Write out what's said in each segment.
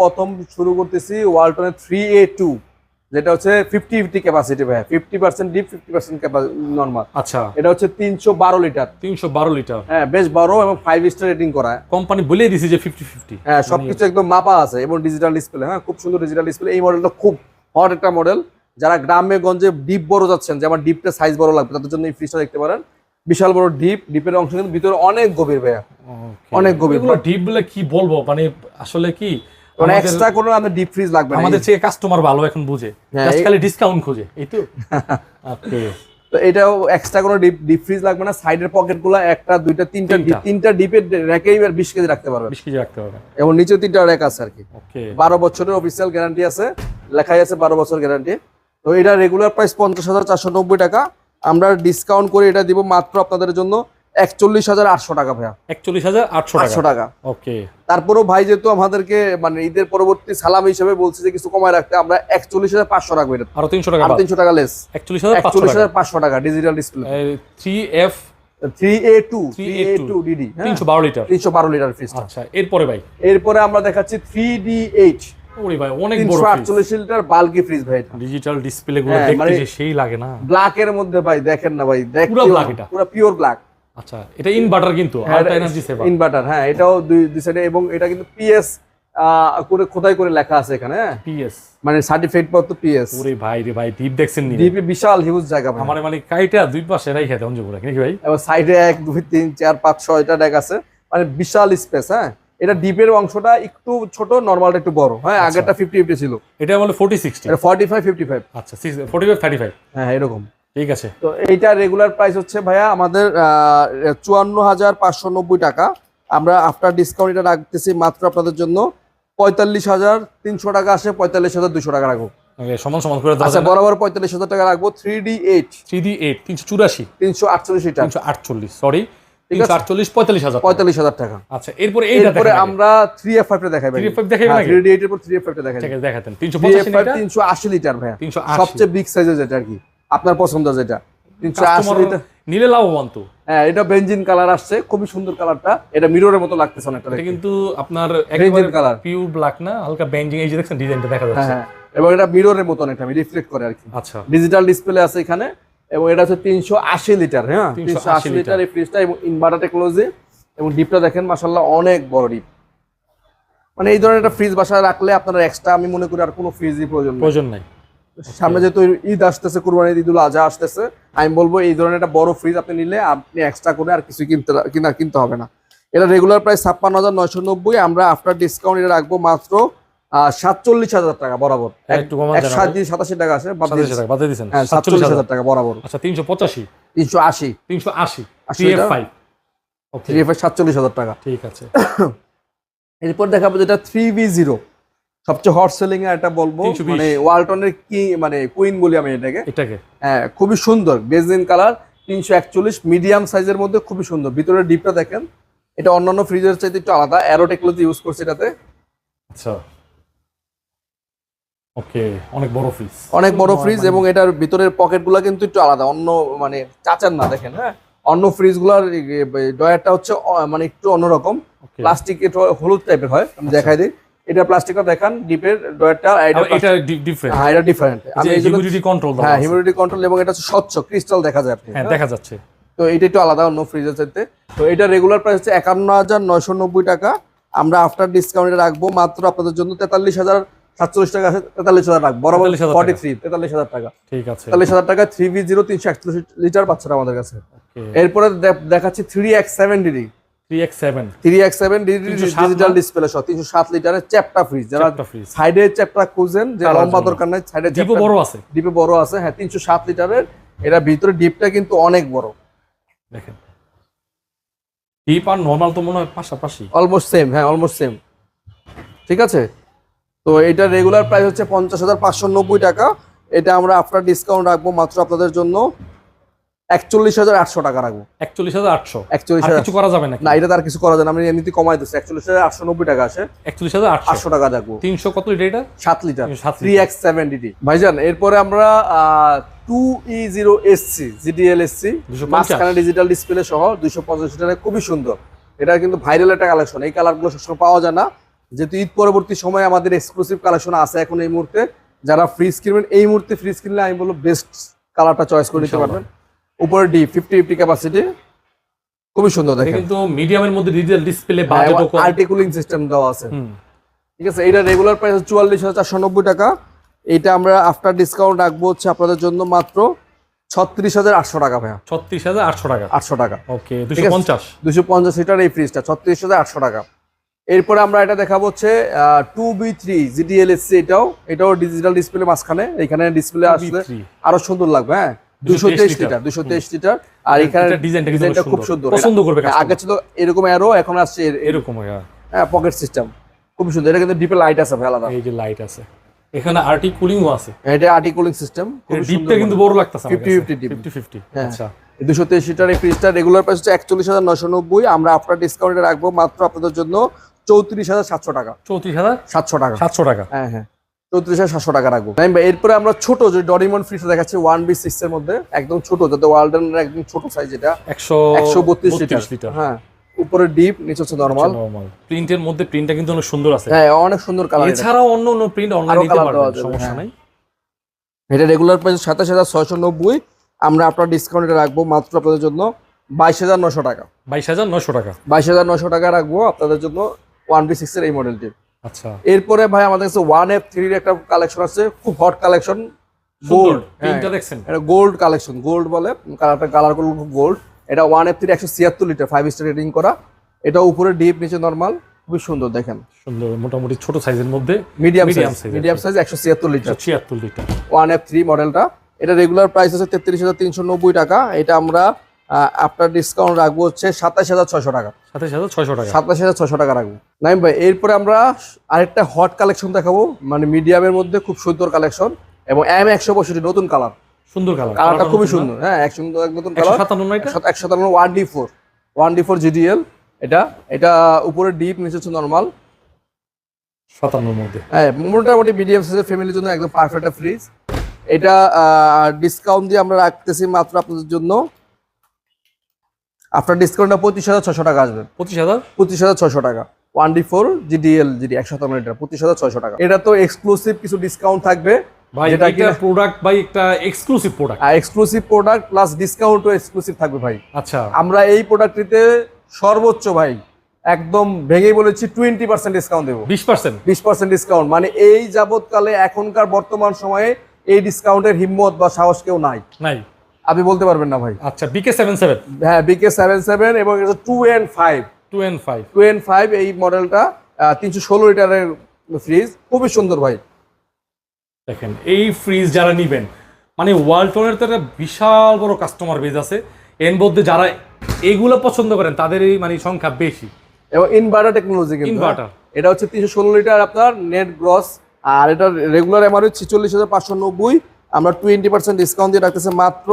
প্রথম শুরু করতেছি ওয়ালটনের 3A2, যেটা হচ্ছে 50-50 ক্যাপাসিটি ভাই, 50% ডিপ 50% নরমাল। আচ্ছা, এটা হচ্ছে 312 লিটার। 312 লিটার, হ্যাঁ বেশ বড় এবং 5 স্টার রেটিং করা। কোম্পানি বলেই দিছে যে 50-50। হ্যাঁ সবকিছু একদম মাপা আছে এবং ডিজিটাল ডিসপ্লে। হ্যাঁ খুব সুন্দর ডিজিটাল ডিসপ্লে। এই মডেলটা খুব হট একটা মডেল। যারা গ্রামে গঞ্জে ডিপ বড় যাচ্ছেন, যে আমার ডিপটা সাইজ বড় লাগবে, তাদের জন্য এই ফ্রিজটা দেখতে পারেন। বিশাল বড় ডিপ, ডিপের অংশ কিন্তু ভিতরে অনেক গভীর ভাইয়া, অনেক গভীর। এগুলো ডিপ বলে কি বলবো, মানে আসলে কি মানে এক্সট্রা কোনো আমাদের ডিপ ফ্রিজ লাগবে না। আমাদের চেয়ে কাস্টমার ভালো এখন বুঝে, জাস্ট খালি ডিসকাউন্ট খোঁজে, এই তো। ওকে, তো এটাও এক্সট্রা কোনো ডিপ ফ্রিজ লাগবে না। সাইডের পকেটগুলো একটা দুইটা তিনটা ডিপের র্যাকেই 20 কেজি রাখতে পারবে, 20 কেজি রাখতে পারবে। এবং নিচে 3টা র্যাক আছে আর কি। ওকে, 12 বছরের অফিসিয়াল গ্যারান্টি আছে, লেখাই আছে 12 বছর গ্যারান্টি। তো এটা রেগুলার প্রাইস 50,490 টাকা। আমরা ডিসকাউন্ট করে এটা দিব মাত্র আপনাদের জন্য 41,800 টাকা ভাইয়া। 41,800 টাকা। ওকে, তারপরেও ভাই যেহেতু আমাদেরকে মানে ঈদের পরবর্তী সালাম হিসেবে বলছে যে কিছু কমায় রাখতে, আমরা 41,500 রাখবো। এটা আরো 300 টাকা, আরো 300 টাকা লেস, 41,500 টাকা digital display. 3A2 DD 312 litre, 312 litre fridge. আচ্ছা, এরপরে ভাই, এরপরে আমরা দেখাচ্ছি 3D8। ওরে ভাই অনেক বড় ফ্রিজ, 348 লিটার বাল্কি ফ্রিজ ভাই। ডিজিটাল ডিসপ্লে গুলো দেখতে যে সেই লাগে না। ব্ল্যাক এর মধ্যে ভাই দেখেন না ভাই, পুরো ব্ল্যাক, এটা পুরো পিওর ব্ল্যাক। আচ্ছা, এটা ইনভার্টার কিন্তু, আলট্রা এনার্জি সেভার ইনভার্টার। হ্যাঁ এটাও দুই সাইডে, এবং এটা কিন্তু পিএস করে খোদাই করে লেখা আছে এখানে। হ্যাঁ পিএস মানে সার্টিফাইড পত্র পিএস। ওরে ভাই রে ভাই, ডিপ দেখছেন নি? ডিপে বিশাল হিউজ জায়গা ভাই। আমার মানে কাইটা দুই পাশে রাইখা দেন যে পুরো নাকি ভাই, এবং সাইডে 1 2 3 4 5 6টা ডেক আছে, মানে বিশাল স্পেস। হ্যাঁ এটা ডিপের অংশটা একটু ছোট, নরমালটা একটু বড়। হ্যাঁ আগেরটা 50-50 ছিল, এটা বলে 40-60, এটা 45-55। আচ্ছা 45-35। হ্যাঁ এরকম। ঠিক আছে, তো এইটা রেগুলার প্রাইস হচ্ছে ভাইয়া আমাদের 54,590 টাকা। আমরা আফটার ডিসকাউন্ট এটা রাখতেছি মাত্র আপনাদের জন্য 45,300 টাকা। আসে 45,200 টাকা রাখবো। ওকে, সমান সমান করে দাও। আচ্ছা বরাবর 45,000 টাকা রাখবো। 3D8 348 348 লিটার, 348 সরি, ঠিক আছে? 348 45,000 টাকা। আচ্ছা, এরপরে এইটা এরপরে আমরা 3F5 টা দেখাই ভাই। 3F5 দেখাইবেন নাকি? 3D8 এর পর 3F5 টা দেখাই। ঠিক আছে, দেখাতেন। 385 লিটার, 380 লিটার ভাইয়া, 380 সবচেয়ে বিগ সাইজের যেটা আর কি, আপনার পছন্দ যেটা 380 লিটার। নিলে লাভবান তো। হ্যাঁ এটা বেনজিন কালার আসছে, খুবই সুন্দর কালারটা। এটা মিররের মতো লাগতেছে অনেকটা। এটা কিন্তু আপনার বেনজিন কালার, পিওর ব্ল্যাক না, হালকা বেঞ্জিং। এই যে দেখছেন ডিজাইনটা দেখা যাচ্ছে। হ্যাঁ এবং এটা মিররের মতো অনেকটা রিফ্লেক্ট করে আর কি। আচ্ছা, ডিজিটাল ডিসপ্লে আছে এখানে, এবং এটা হচ্ছে 380 লিটার। হ্যাঁ 380 লিটার এই ফ্রিজটা, এবং ইনভার্টার টেকনোলজি, এবং ডিপটা দেখেন মাশাআল্লাহ অনেক বড় ডিপ। মানে এই ধরনের একটা ফ্রিজ বাসায় রাখলে আপনারা এক্সট্রা আমি মনে করি আর কোনো ফ্রিজই প্রয়োজন নাই। সামনে যেহেতু ঈদ আসতেছে, কুরবানি ঈদুল আজহা আসতেছে, আমি বলবো এই ধরনের একটা বড় ফ্রিজ আপনি নিলে আপনি এক্সট্রা করে আর কিছু কিনতে হবে না। এটা রেগুলার প্রাইস 56,990। আমরা আফটার ডিসকাউন্ট এটা রাখবো মাত্র 47,000 টাকা বরাবর। একটু কমান জানা 87 টাকা আছে, বাদ দিয়েছেন। হ্যাঁ 47,000 টাকা বরাবর। আচ্ছা, 385 380 380 ওকে, 47,000 টাকা। ঠিক আছে। এরপর দেখাবো যেটা 3V0, সবচেয়ে হট সেলিং এর এটা বলবো, মানে ওয়ালটনের কি মানে কুইন বলি আমি এটাকে। হ্যাঁ খুবই সুন্দর বেজলিন কালার, 341 মিডিয়াম সাইজের মধ্যে, খুবই সুন্দর। ভিতরের ডিপটা দেখেন, এটা অন্যান্য ফ্রিজের চাইতে একটু আলাদা, অ্যারো টেকনোলজি ইউজ করছে এটাতে। আচ্ছা ওকে, অনেক বড় ফ্রিজ, এবং এটার ভিতরের পকেটগুলো কিন্তু একটু আলাদা, অন্য মানে চাচার না। দেখেন হ্যাঁ, অন্য ফ্রিজগুলোর ডয়ারটা হচ্ছে মানে একটু অন্যরকম, প্লাস্টিক, এটা হলুদ টাইপের হয়। আমি দেখাই দিই, এটা প্লাস্টিকটা দেখান, ডিপের ডয়ারটা, এটা ডিফারেন্ট। হ্যাঁ এটা ডিফারেন্ট, আমি হিউমিডিটি কন্ট্রোল। হ্যাঁ হিউমিডিটি কন্ট্রোল, এবং এটা হচ্ছে স্বচ্ছ ক্রিস্টাল দেখা যায় আপনি। হ্যাঁ দেখা যাচ্ছে। তো এটা একটু আলাদা অন্য ফ্রিজের চাইতে। তো এটা রেগুলার প্রাইস হচ্ছে 51,990 টাকা। আমরা আফটার ডিসকাউন্টে রাখবো মাত্র আপনাদের জন্য 43,047 টাকা আছে, 43,000 রাখবো বরাবর। 43,000 টাকা, ঠিক আছে। 43,000 টাকা 3V0 341 লিটার বাচ্চারা আমাদের কাছে। এরপরে দেখাচ্ছি 3X7DD 3X7 ডিজিটাল ডিসপ্লে সহ 307 লিটারের চ্যাপ্টা ফ্রিজ। যারা সাইডে চ্যাপ্টা খুঁজেন, যে লম্বা দরকার নাই, সাইডে ডিপে বড় আছে। হ্যাঁ 307 লিটারের। এটা ভিতরে ডিপটা কিন্তু অনেক বড়, দেখেন। ডিপ আর নরমাল তো মনে হয় পাশাপাশি, অলমোস্ট সেম। হ্যাঁ অলমোস্ট সেম, ঠিক আছে। তো এটা রেগুলার প্রাইস হচ্ছে 50,590 টাকা। এটা আমরা আফটার ডিসকাউন্ট রাখবো মাত্র আপনাদের জন্য 41,800 টাকা রাখবো। 41,800 কিছু করা যাবে না, এটা তার কিছু করা যায় না, আমি এমনিতে কমাই দিচ্ছি। 41,890 টাকা আছে, 41,800 টাকা রাখবো। 300 কত লিটার এটা? 7 লিটার 3X7DD ভাইজান। এরপরে আমরা 2E0SC GDL-SC মাঝখানে ডিজিটাল ডিসপ্লে সহ 250 লিটারের, খুবই সুন্দর। এটা কিন্তু ভাইরাল একটা কালেকশন, এই কালারগুলো সবসময় পাওয়া যায় না। যেহেতু ঈদ পরবর্তী সময় আমাদের এক্সক্লুসিভ কালেকশন আছে এখন এই মুহূর্তে, যারা ফ্রিজ কিনবেন এই মুহূর্তে ফ্রিজ কিনলে আমি বলবো বেস্ট কালারটা চয়েস করে নিতে পারবেন। উপরে ডি 50 ক্যাপাসিটি, খুবই সুন্দর দেখেন, কিন্তু মিডিয়ামের মধ্যে ডিজিটাল ডিসপ্লে, বাজেটও কম, আরটি কুলিং সিস্টেম দেওয়া আছে। ঠিক আছে, এটা রেগুলার প্রাইস 44,490 টাকা। এটা আমরা আফটার ডিসকাউন্ট রাখবো হচ্ছে আপনাদের জন্য মাত্র 36,800 টাকা ভাইয়া। 36,800 টাকা, 800 টাকা। ওকে 250 250 লিটার এই ফ্রিজটা 36,800 টাকা। এরপরে আমরা এটা দেখাবো হচ্ছে 2B3 GDLSC, এটাও ডিজিটাল ডিসপ্লে মাঝখানে, এখানে ডিসপ্লে আসলে আরো সুন্দর লাগবে। হ্যাঁ 223 লিটার। আর এখানে ডিজাইনটা খুব সুন্দর, পছন্দ করবে। আগে ছিল এরকম অ্যারো, এখন আসছে এরকম। হ্যাঁ পকেট সিস্টেম, খুব সুন্দর। এটা কিন্তু ডিপে লাইট আছে ভাই, আলাদা এই যে লাইট আছে, এখানে আরটি কুলিংও আছে। এটা আরটি কুলিং সিস্টেম, ডিপটা কিন্তু বড় লাগতেছে, 50-50 আচ্ছা 223 লিটার এই ফ্রিজটা রেগুলার প্রাইস হচ্ছে 41,990। আমরা আফটার ডিসকাউন্টে রাখবো মাত্র আপনাদের জন্য 34,700 টাকা। 34,700 টাকা, 700 টাকা। হ্যাঁ 34,700 টাকা রাখবো। এরপরে আমরা ছোট যে ডরিমন ফ্রিজটা দেখাচ্ছি 1B6 এর মধ্যে, একদম ছোট, যাতে ওয়ালটনের একদম ছোট সাইজ, এটা 132 লিটার। হ্যাঁ উপরে ডিপ, নিচে হচ্ছে নরমাল। প্রিন্টের মধ্যে প্রিন্টটা কিন্তু অনেক সুন্দর আছে। হ্যাঁ অনেক সুন্দর কালার। এছাড়াও অন্য প্রিন্ট অনলাইনে নিতে পারবেন, সমস্যা নাই। এটা রেগুলার প্রাইস 27,690। আমরা আপনার ডিসকাউন্টে রাখবো মাত্র আপনাদের জন্য 22,900 টাকা। 22,900 টাকা, 22,900 টাকা রাখবো আপনাদের জন্য 1B6 এর এই মডেলটি। আচ্ছা এরপরে ভাই আমাদের কাছে 1F3 এর একটা কালেকশন আছে, খুব হট কালেকশন, গোল্ড। প্রিন্টটা দেখছেন, এটা গোল্ড কালেকশন, গোল্ড বলে কালার গুলো খুব গোল্ড। এটা 1F3 176 লিটার 5 স্টার রেটিং করা। এটা উপরে ডিপ, নিচে নরমাল, খুবই সুন্দর দেখেন, সুন্দর। মোটামুটি ছোট সাইজের মধ্যে medium size 176 litre 76 litre 1F3 মডেলটা। এটা রেগুলার প্রাইস আছে 33,390 টাকা। এটা আমরা আপনার ডিসকাউন্ট রাখবো হচ্ছে 27,600 টাকা। 27,600 টাকা রাখবো। নাইম ভাই এরপরে আমরা আরেকটা হট কালেকশন দেখাবো, মানে মিডিয়ামের মধ্যে খুব সুন্দর কালেকশন, এবং M162 নতুন কালার, সুন্দর কালারটা খুবই সুন্দর। হ্যাঁ এক সুন্দর নতুন কালার, 157 1D4 GDL। এটা উপরে ডিপ, নিচে হচ্ছে নরমাল, 57 মধ্যে। হ্যাঁ মোটামুটি মিডিয়াম সাইজের ফ্যামিলির জন্য একদম পারফেক্ট ফ্রিজ। এটা ডিসকাউন্ট দিয়ে আমরা রাখতেছি মাত্র আপনাদের জন্য, আপনার ডিসকাউন্টটা 25,600 টাকা আসবে। 25,600 টাকা 1D4 GDL 157 লিটার 25,600 টাকা। এটা তো এক্সক্লুসিভ কিছু ডিসকাউন্ট থাকবে ভাই, এটা প্রোডাক্ট ভাই, একটা exclusive product, exclusive product plus ডিসকাউন্টও এক্সক্লুসিভ থাকবে ভাই। আচ্ছা আমরা এই প্রোডাক্টটিতে সর্বোচ্চ ভাই একদম ভেঙে বলেছি 20% ডিসকাউন্ট দেবো। 20% ডিসকাউন্ট, মানে এই যাবৎকালে এখনকার বর্তমান সময়ে এই ডিসকাউন্টের হিম্মত বা সাহস কেউ নাই। আপনি বলতে পারবেন না ভাই। আচ্ছা BK77, হ্যাঁ BK77, এবং এটা 2N5 এই মডেলটা 316 লিটারের ফ্রিজ, খুবই সুন্দর ভাই। দেখেন এই ফ্রিজ যারা নিবেন, মানে ওয়ালটনের তো একটা বিশাল বড় কাস্টমার বেজ আছে, এর মধ্যে যারা এগুলো পছন্দ করেন তাদের এই মানে সংখ্যা বেশি। এবং ইনভার্টার টেকনোলজি, কিন্তু এটা হচ্ছে 316 লিটার আপনার নেট গ্রস, আর এটা রেগুলার এমআরপি 46,590। আমরা 20% ডিসকাউন্ট দিয়ে রাখতেছি মাত্র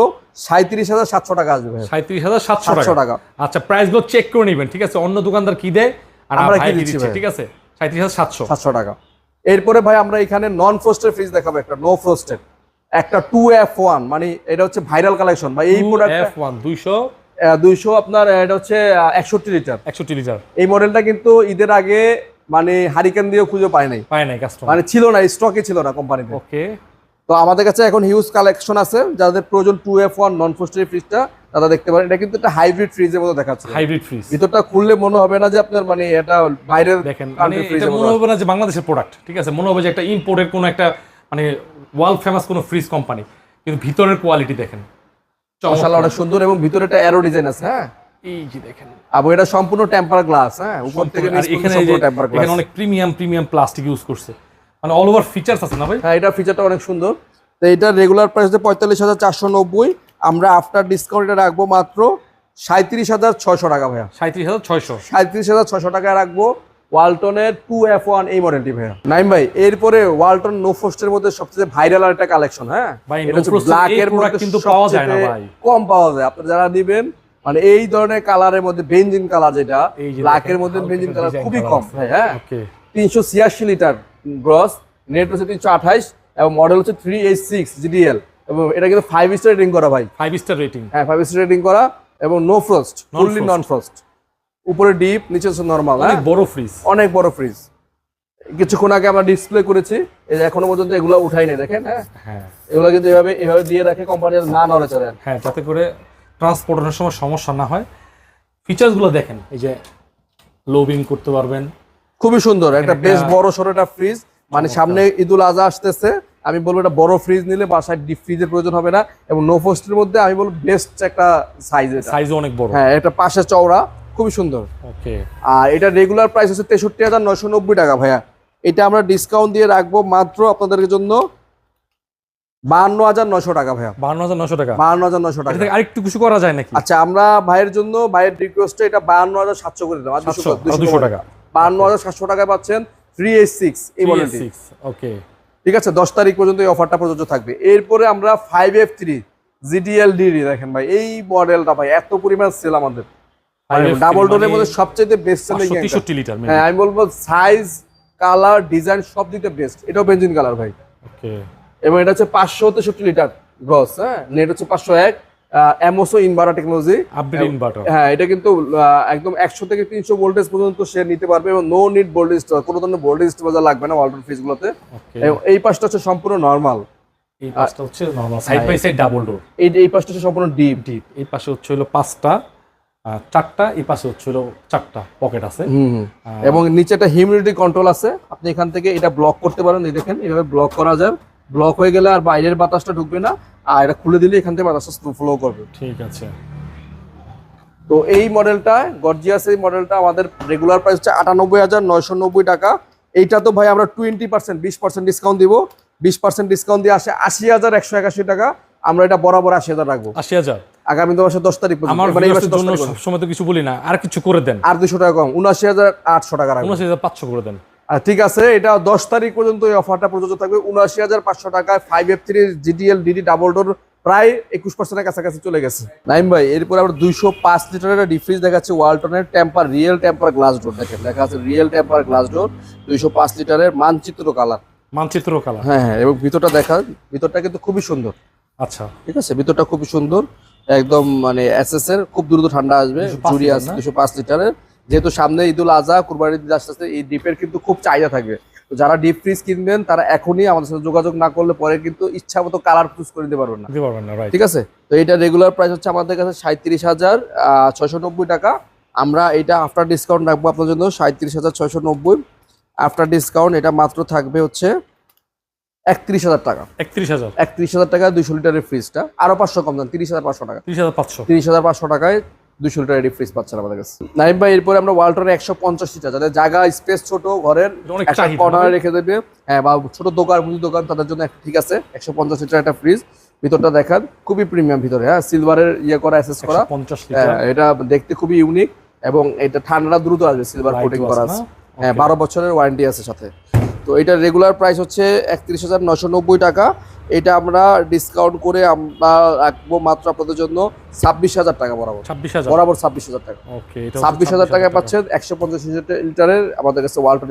37,700 টাকা আসবে। 37,700 টাকা। আচ্ছা প্রাইস গুলো চেক করে নেবেন, ঠিক আছে? অন্য দোকানদার কি দেয় আর আমরা কি দিচ্ছি, ঠিক আছে? 37,700 টাকা। এরপরে ভাই আমরা এখানে নন ফ্রস্টেড ফ্রিজ দেখাবো, একটা নো ফ্রস্টেড, একটা 2F1, মানে এটা হচ্ছে ভাইরাল কালেকশন ভাই। এই প্রোডাক্টটা F1 200 আপনার, এটা হচ্ছে 61 লিটার। এই মডেলটা কিন্তু ঈদের আগে মানে হারিকেন দিয়েও খুঁজে পায় নাই কাস্টমার, মানে ছিল না, স্টকে ছিল না কোম্পানিতে। ওকে, তো আমাদের কাছে এখন হিউজ কালেকশন আছে, যাদের প্রয়োজন 2F1 নন ফ্রস্টেড ফ্রিজটা তারা দেখতে পারেন। এটা কিন্তু একটা হাইব্রিড ফ্রিজের মতো দেখাচ্ছে, হাইব্রিড ফ্রিজ। ভিতরটা খুললে মনে হবে না যে আপনার মানে এটা বাইরের, দেখেন মানে এটা মনে হবে না যে বাংলাদেশের প্রোডাক্ট, ঠিক আছে? মনে হবে যে একটা ইম্পোর্টের কোনো একটা মানে ওয়ার্ল্ড ফেমাস কোনো ফ্রিজ কোম্পানি, কিন্তু ভিতরের কোয়ালিটি দেখেন মাশাআল্লাহ অনেক সুন্দর, এবং ভিতরে একটা অ্যারো ডিজাইন আছে। হ্যাঁ এই যে দেখেন, আর এটা সম্পূর্ণ টেম্পার গ্লাস। হ্যাঁ উপর থেকে নিচ পর্যন্ত টেম্পার গ্লাস, এখানে অনেক প্রিমিয়াম প্লাস্টিক ইউজ করছে, মানে অল ওভার ফিচারস আছে না ভাই? হ্যাঁ এটা ফিচারটা অনেক সুন্দর। তো এটা রেগুলার প্রাইস 45,490। আমরা আফটার ডিসকাউন্টে রাখবো মাত্র 37,600 টাকা ভাইয়া। 37,600 টাকা রাখবো ওয়ালটনের 2F1 এই মডেলটি ভাইয়া। নাইম ভাই এরপরে ওয়ালটন নো ফ্রস্টের মধ্যে সবচেয়ে ভাইরাল একটা কালেকশন। হ্যাঁ এটা হচ্ছে ব্ল্যাক এর মধ্যে কিন্তু পাওয়া যায় না ভাই, কম পাওয়া যায়। আপনারা যারা দিবেন মানে এই ধরনের কালারের মধ্যে বেনজিন কালার, যেটা ব্ল্যাক এর মধ্যে বেনজিন কালার খুবই কম ভাই। হ্যাঁ 386 লিটার গ্রস, নেট হচ্ছে 328, এবং মডেল হচ্ছে 3H6 GDL, এবং এটা কিন্তু 5 স্টার রেটিং করা ভাই। 5 স্টার রেটিং, হ্যাঁ 5 স্টার রেটিং করা, এবং no frost, fully non frost, উপরে ডিপ, নিচে হচ্ছে নরমাল। অনেক বড় ফ্রিজ, অনেক বড় ফ্রিজ। কিছুক্ষণ আগে আমরা ডিসপ্লে করেছি, এই যে এখনো পর্যন্ত এগুলো উঠাই নাই দেখেন। হ্যাঁ, হ্যাঁ এগুলো কিন্তু এভাবে দিয়ে রাখে কোম্পানির না নড়ে চলে। হ্যাঁ, যাতে করে ট্রান্সপোর্টের সময় সমস্যা না হয়। ফিচার্সগুলো দেখেন, এই যে লো বিম করতে পারবেন, খুবই সুন্দর একটা বেশ বড় সড়ো একটা ফ্রিজ। মানে সামনে ঈদুল আজহা আসতেছে, আমি বলবো এটা বড় ফ্রিজ নিলে বাসায় ডিপ ফ্রিজের প্রয়োজন হবে না, এবং নো ফ্রস্টের মধ্যে আমি বলবো বেস্ট একটা সাইজ। সাইজও অনেক বড়। হ্যাঁ, এটা পাশে চওড়া, খুবই সুন্দর। ওকে, আর এটা রেগুলার প্রাইস হচ্ছে 63,990 টাকা ভাইয়া। এটা আমরা ডিসকাউন্ট দিয়ে রাখবো মাত্র আপনাদের জন্য 52,900 টাকা ভাইয়া। 52,900 টাকা। 52,900 টাকা। এটা থেকে আরেকটু কিছু করা যায় নাকি? আচ্ছা, আমরা ভাইয়ের জন্য, ভাইয়ের রিকোয়েস্টে এটা 52,700 করে দিলাম। 200 টাকা। 52,700 টাকায় পাচ্ছেন 386 এই মডেলটি। ওকে, ঠিক আছে, 10 তারিখ পর্যন্ত এই অফারটা প্রযোজ্য থাকবে। এরপরে আমরা 5F3 GTL DD দেখেন ভাই, এই মডেলটা ভাই এত পরিমাণ সেল আমাদের, ডাবল ডোরের মধ্যে সবচেয়ে বেস্ট সেলিং। 63 লিটার। হ্যাঁ, আমি বলবো সাইজ, কালার, ডিজাইন সব দিকে বেস্ট। এটাও বেনজিন কালার ভাই। ওকে, এবং এটা হচ্ছে 563 লিটার গ্রস। হ্যাঁ, নেট হচ্ছে 501, এমওসো ইনভার্টার টেকনোলজি, আপডেট ইনভার্টার। হ্যাঁ, এটা কিন্তু একদম 100 থেকে 300 ভোল্টেজ পর্যন্ত সে নিতে পারবে, এবং নো নিড ভোল্টেজ, কোনো ধরনের ভোল্টেজ বাজার লাগবে না ওয়ালটন ফ্রিজ গুলোতে। এবং এই পাশটা হচ্ছে সম্পূর্ণ নরমাল, এই পাশটা হচ্ছে normal, side by side double door. এই পাশটা হচ্ছে সম্পূর্ণ ডিপ। এই পাশে হচ্ছে হলো 5টা, 4টা, এই পাশে হচ্ছে হলো 4টা পকেট আছে। এবং নিচে একটা হিউমিডিটি কন্ট্রোল আছে, আপনি এখান থেকে এটা ব্লক করতে পারেন। এই দেখেন, এইভাবে ব্লক করা যায়। ব্লক হয়ে গেলে আর বাইরের বাতাসটা ঢুকবে না, আর এটা খুলে দিলে এখান থেকে বাতাসটা ফ্লো করবে। ঠিক আছে। তো এই মডেলটা, গর্জিয়াস এই মডেলটা আমাদের রেগুলার প্রাইস হচ্ছে 98,990 টাকা। এইটা তো ভাই আমরা 20% 20% ডিসকাউন্ট দিব। 20% ডিসকাউন্ট দিয়ে আসে 80,181 টাকা। আমরা এটা বরাবর 80,000 রাখবো। 80,000 আগামী মাসে 10 তারিখ পর্যন্ত। আমার এবারে এই মাসে ভিউয়ার্সদের 10 জন্য তারিখ পর্যন্ত। সবসময় তো কিছু বলি না, আর কিছু করে দেন। আর 200 টাকা কম, 79,800 টাকা রাখবো। 79,500 করে দেন। আর ঠিক আছে, এটা 10 তারিখ পর্যন্ত এই অফারটা প্রযোজ্য থাকবে। 79,500 টাকায় 5F3 GTL DD double door, প্রায় 21% কাছাকাছি চলে গেছে। নাইম ভাই, এরপর আমরা 205 লিটারের ডিপ ফ্রিজ দেখাচ্ছি ওয়ালটনের temper, real temper glass door. দেখেন, লেখা আছে রিয়েল টেম্পার গ্লাস ডোর, 205 লিটারের, মানচিত্র কালার। মানচিত্র কালার। হ্যাঁ হ্যাঁ, এবং ভিতরটা দেখান, ভিতরটা কিন্তু খুবই সুন্দর। আচ্ছা, ঠিক আছে, ভিতরটা খুবই সুন্দর, একদম মানে এসএস এর, খুব দ্রুত ঠান্ডা আসবে। 205 জুড়ি আছে 205 লিটারের। যেহেতু সামনে ঈদুল আজহা, কুরবানির ঈদ আসতে, এই ডিপের কিন্তু খুব চাহিদা থাকবে। তো যারা ডিপ ফ্রিজ কিনবেন তারা এখনই আমাদের সাথে যোগাযোগ না করলে পরে কিন্তু ইচ্ছা মতো কালার চুজ করে দিতে পারবেন না। দিতে পারবেন না, রাইট। ঠিক আছে, তো এটা রেগুলার প্রাইস হচ্ছে আমাদের কাছে 37,690 টাকা। আমরা এটা আফটার ডিসকাউন্ট রাখবো আপনার জন্য 37,690। আফটার ডিসকাউন্ট এটা মাত্র থাকবে হচ্ছে 31,000 টাকা। 31,000। 31,000 টাকা 200 লিটারের ফ্রিজটা, আরো 500 কম দাম, 30,500 টাকা। 30,500। 30,500 টাকায় 200 লিটারের ডিপ ফ্রিজ পাচ্ছেন আমাদের কাছে। নাইম ভাই, এরপরে আমরা ওয়ালটনের 150 লিটার, যাদের জায়গা স্পেস ছোট, ঘরের অনেক একটা চাহিদা কর্নারে রেখে দেবে, হ্যাঁ, বা ছোট দোকান, মুদি দোকান, তাদের জন্য ঠিক আছে 150 লিটার একটা ফ্রিজ। ভিতরটা দেখান, খুবই প্রিমিয়াম ভিতরে। হ্যাঁ, সিলভারের করা, অ্যাসেস করা। 150 লিটার। এটা দেখতে খুবই ইউনিক, এবং এটা ঠান্ডা দ্রুত আসবে, সিলভার কোটিং করা আছে। হ্যাঁ, 12 বছরের ওয়ারেন্টি আছে সাথে। তো এটার রেগুলার প্রাইস হচ্ছে 31,990 টাকা। এটা আমরা ডিসকাউন্ট করে আমরা রাখবো মাত্র আপনাদের জন্য 26,000 টাকা বরাবর। 26,000 বরাবর 26,000 টাকা। ওকে, এটা 26,000 টাকায় পাচ্ছেন 150 লিটারের আমাদের কাছে ওয়ালটন